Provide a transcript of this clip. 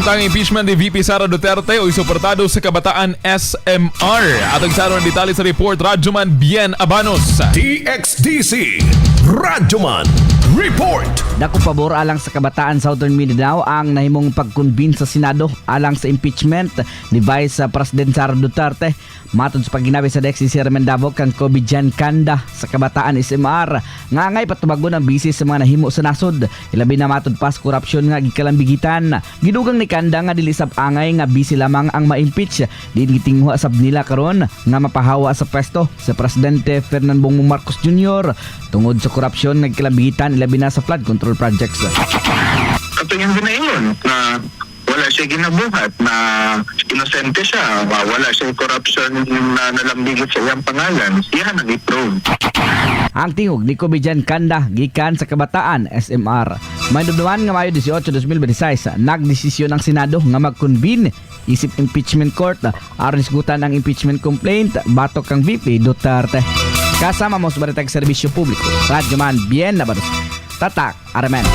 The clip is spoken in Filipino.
ang impeachment ni VP Sara Duterte o suportado sa kabataan SMR. Atong saron detalye sa report Radyoman Bien Abanos. TXDC Radyoman Report. Dako pabor alang sa kabataan Southern Mindanao ang nahimong pagkonbin sa Senado alang sa impeachment ni Vice President Sara Duterte. Matod sa paginabi sa DEX si Chairman Davao kang Cobijan Kanda sa kabataan SMR nga ngay patubagon ang bisis sa mga nahimo sa nasod. Ilabi na matod pas korupsyon nga gikalambigitan. Gidugang ni Kanda nga dili sab angay nga bisi lamang ang ma-impeach. Diin gitingwa sab nila karon nga mapahawa sa pwesto sa Presidente Ferdinand Bongbong Marcos Jr. tungod sa korupsyon nga gikalambigitan ilabi na sa flood control projects. Katong yung ginaingon na wala siya ginabuhat, na inosente siya, wala siya corruption na nalambigit sa iyang pangalan, siya nang i-prove. Ang tingog ni Cobijan Kanda gikan sa kabataan SMR. May duduan nga Mayo 18, 2026 nagdesisyon ang Senado nga mag-convene isip impeachment court aron isgutan ang impeachment complaint batok kang VP Duterte. Kasama mo sa Baritag Serbisyo Publiko, Radyoman Bien Abanos. Tatak, Aramen.